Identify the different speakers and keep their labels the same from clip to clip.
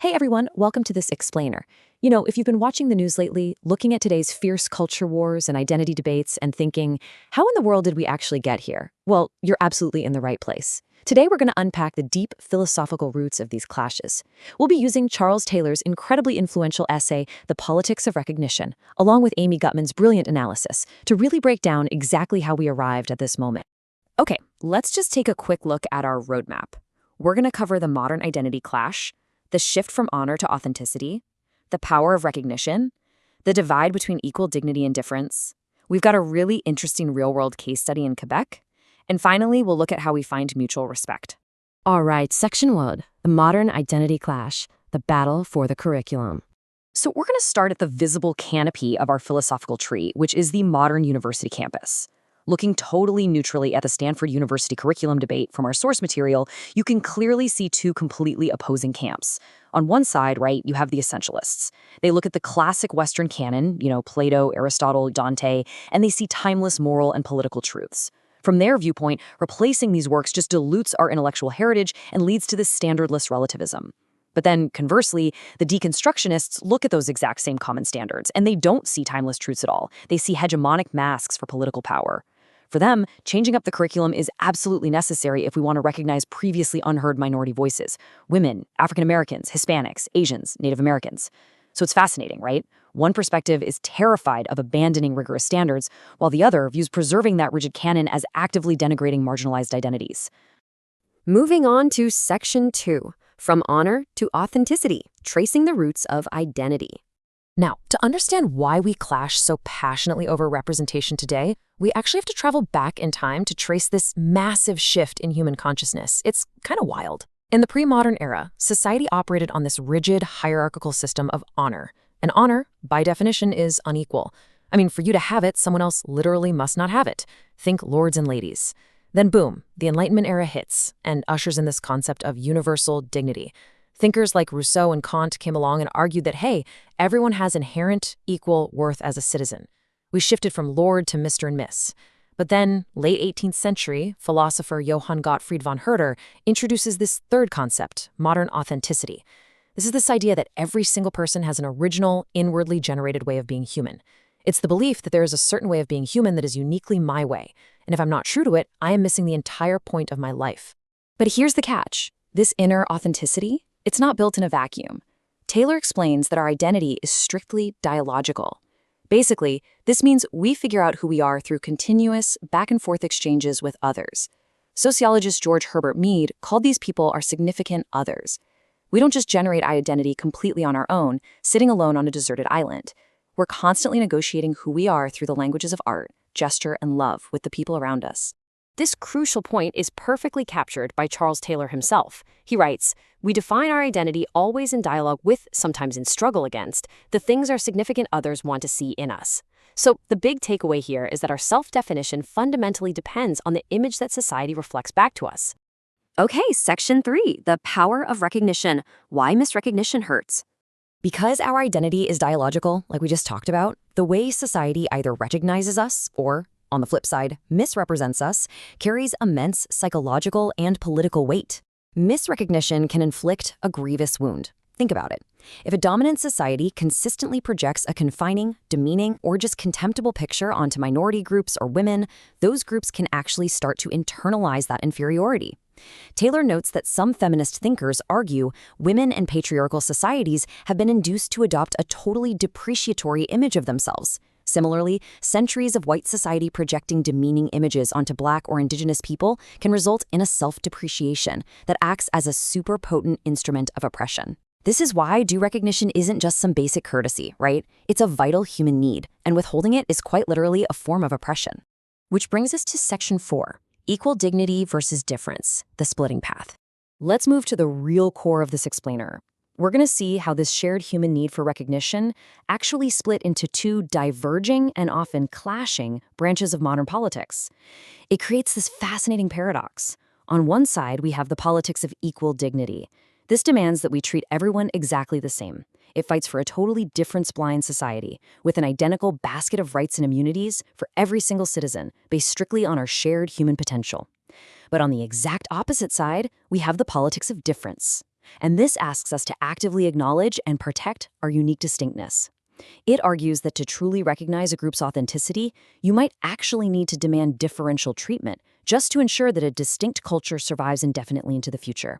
Speaker 1: Hey everyone, welcome to this explainer. If you've been watching the news lately, looking at today's fierce culture wars and identity debates and thinking, how in the world did we actually get here? Well, you're absolutely in the right place. Today we're going to unpack the deep philosophical roots of these clashes. We'll be using Charles Taylor's incredibly influential essay, The Politics of Recognition, along with Amy Gutman's brilliant analysis, to really break down exactly how we arrived at this moment. Okay, let's just take a quick look at our roadmap. We're going to cover the modern identity clash, the shift from honor to authenticity, the power of recognition, the divide between equal dignity and difference. We've got a really interesting real-world case study in Quebec. And finally, we'll look at how we find mutual respect.
Speaker 2: All right, Section 1, the modern identity clash, the battle for the curriculum.
Speaker 1: So we're going to start at the visible canopy of our philosophical tree, which is the modern university campus. Looking totally neutrally at the Stanford University curriculum debate from our source material, you can clearly see two completely opposing camps. On one side, right, you have the essentialists. They look at the classic Western canon, Plato, Aristotle, Dante, and they see timeless moral and political truths. From their viewpoint, replacing these works just dilutes our intellectual heritage and leads to this standardless relativism. But then, conversely, the deconstructionists look at those exact same common standards, and they don't see timeless truths at all. They see hegemonic masks for political power. For them, changing up the curriculum is absolutely necessary if we want to recognize previously unheard minority voices: women, African Americans, Hispanics, Asians, Native Americans. So it's fascinating, right? One perspective is terrified of abandoning rigorous standards, while the other views preserving that rigid canon as actively denigrating marginalized identities.
Speaker 2: Moving on to Section 2, from honor to authenticity, tracing the roots of identity.
Speaker 1: Now, to understand why we clash so passionately over representation today, we actually have to travel back in time to trace this massive shift in human consciousness. It's kind of wild. In the pre-modern era, society operated on this rigid, hierarchical system of honor. And honor, by definition, is unequal. I mean, for you to have it, someone else literally must not have it. Think lords and ladies. Then boom, the Enlightenment era hits and ushers in this concept of universal dignity. Thinkers like Rousseau and Kant came along and argued that, hey, everyone has inherent equal worth as a citizen. We shifted from lord to Mr. and Miss. But then, late 18th century, philosopher Johann Gottfried von Herder introduces this third concept, modern authenticity. This is this idea that every single person has an original, inwardly generated way of being human. It's the belief that there is a certain way of being human that is uniquely my way, and if I'm not true to it, I am missing the entire point of my life. But here's the catch. This inner authenticity, it's not built in a vacuum. Taylor explains that our identity is strictly dialogical. Basically, this means we figure out who we are through continuous, back-and-forth exchanges with others. Sociologist George Herbert Mead called these people our significant others. We don't just generate identity completely on our own, sitting alone on a deserted island. We're constantly negotiating who we are through the languages of art, gesture, and love with the people around us.
Speaker 2: This crucial point is perfectly captured by Charles Taylor himself. He writes, "We define our identity always in dialogue with, sometimes in struggle against, the things our significant others want to see in us." So the big takeaway here is that our self-definition fundamentally depends on the image that society reflects back to us.
Speaker 3: Okay, Section 3, the power of recognition. Why misrecognition hurts.
Speaker 1: Because our identity is dialogical, like we just talked about, the way society either recognizes us or, on the flip side, misrepresents us, carries immense psychological and political weight. Misrecognition can inflict a grievous wound. Think about it. If a dominant society consistently projects a confining, demeaning, or just contemptible picture onto minority groups or women, those groups can actually start to internalize that inferiority. Taylor notes that some feminist thinkers argue women in patriarchal societies have been induced to adopt a totally depreciatory image of themselves. Similarly, centuries of white society projecting demeaning images onto Black or Indigenous people can result in a self-depreciation that acts as a super potent instrument of oppression. This is why due recognition isn't just some basic courtesy, right? It's a vital human need, and withholding it is quite literally a form of oppression. Which brings us to Section 4, equal dignity versus difference, the splitting path. Let's move to the real core of this explainer. We're going to see how this shared human need for recognition actually split into two diverging and often clashing branches of modern politics. It creates this fascinating paradox. On one side, we have the politics of equal dignity. This demands that we treat everyone exactly the same. It fights for a totally difference-blind society, with an identical basket of rights and immunities for every single citizen, based strictly on our shared human potential. But on the exact opposite side, we have the politics of difference.
Speaker 3: and this asks us to actively acknowledge and protect our unique distinctness. It argues that to truly recognize a group's authenticity, you might actually need to demand differential treatment just to ensure that a distinct culture survives indefinitely into the future.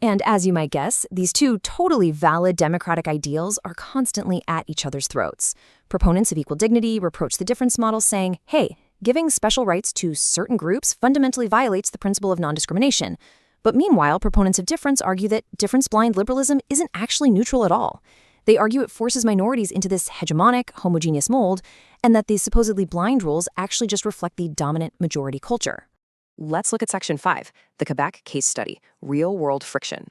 Speaker 1: And as you might guess, these two totally valid democratic ideals are constantly at each other's throats. Proponents of equal dignity reproach the difference model, saying, hey, giving special rights to certain groups fundamentally violates the principle of non-discrimination. But meanwhile, proponents of difference argue that difference-blind liberalism isn't actually neutral at all. They argue it forces minorities into this hegemonic, homogeneous mold, and that these supposedly blind rules actually just reflect the dominant majority culture.
Speaker 2: Let's look at Section 5, the Quebec case study, real-world friction.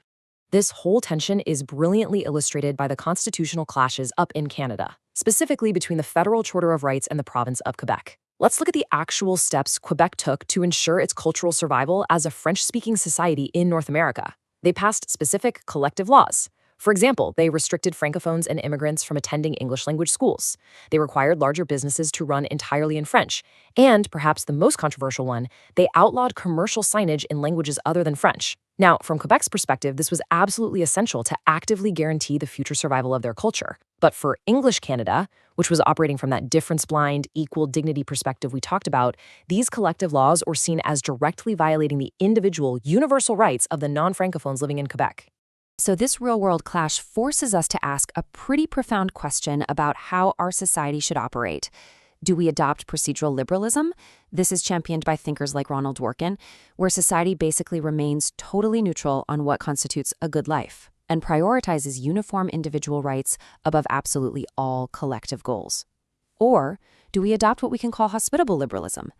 Speaker 1: This whole tension is brilliantly illustrated by the constitutional clashes up in Canada, specifically between the Federal Charter of Rights and the province of Quebec. Let's look at the actual steps Quebec took to ensure its cultural survival as a French-speaking society in North America. They passed specific collective laws. For example, they restricted Francophones and immigrants from attending English-language schools. They required larger businesses to run entirely in French. And, perhaps the most controversial one, they outlawed commercial signage in languages other than French. Now, from Quebec's perspective, this was absolutely essential to actively guarantee the future survival of their culture. But for English Canada, which was operating from that difference-blind, equal dignity perspective we talked about, these collective laws were seen as directly violating the individual, universal rights of the non-Francophones living in Quebec.
Speaker 4: So this real-world clash forces us to ask a pretty profound question about how our society should operate. Do we adopt procedural liberalism? This is championed by thinkers like Ronald Dworkin, where society basically remains totally neutral on what constitutes a good life and prioritizes uniform individual rights above absolutely all collective goals. Or do we adopt what we can call hospitable liberalism?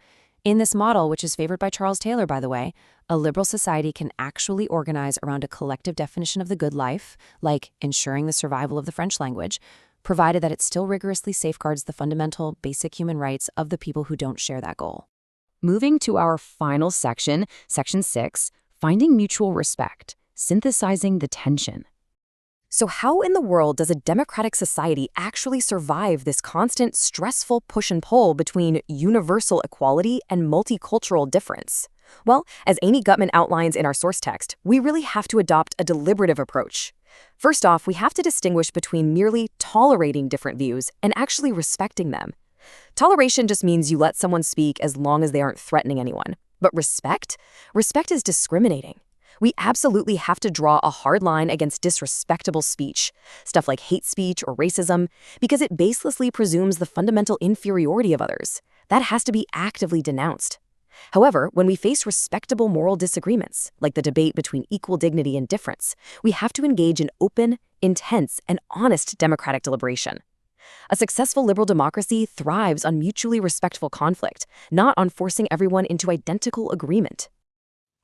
Speaker 4: In this model, which is favored by Charles Taylor, by the way, a liberal society can actually organize around a collective definition of the good life, like ensuring the survival of the French language, provided that it still rigorously safeguards the fundamental, basic human rights of the people who don't share that goal.
Speaker 3: Moving to our final section, Section 6, Finding Mutual Respect, Synthesizing the Tension.
Speaker 1: So how in the world does a democratic society actually survive this constant, stressful push and pull between universal equality and multicultural difference? Well, as Amy Gutman outlines in our source text, we really have to adopt a deliberative approach. First off, we have to distinguish between merely tolerating different views and actually respecting them. Toleration just means you let someone speak as long as they aren't threatening anyone. But respect? Respect is discriminating. We absolutely have to draw a hard line against disrespectable speech, stuff like hate speech or racism, because it baselessly presumes the fundamental inferiority of others. That has to be actively denounced. However, when we face respectable moral disagreements, like the debate between equal dignity and difference, we have to engage in open, intense, and honest democratic deliberation. A successful liberal democracy thrives on mutually respectful conflict, not on forcing everyone into identical agreement.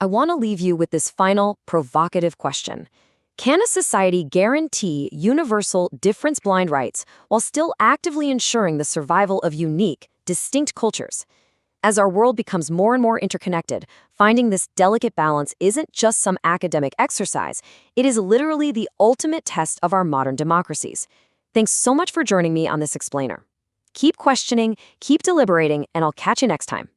Speaker 2: I want to leave you with this final, provocative question. Can a society guarantee universal, difference-blind rights while still actively ensuring the survival of unique, distinct cultures? As our world becomes more and more interconnected, finding this delicate balance isn't just some academic exercise. It is literally the ultimate test of our modern democracies. Thanks so much for joining me on this explainer. Keep questioning, keep deliberating, and I'll catch you next time.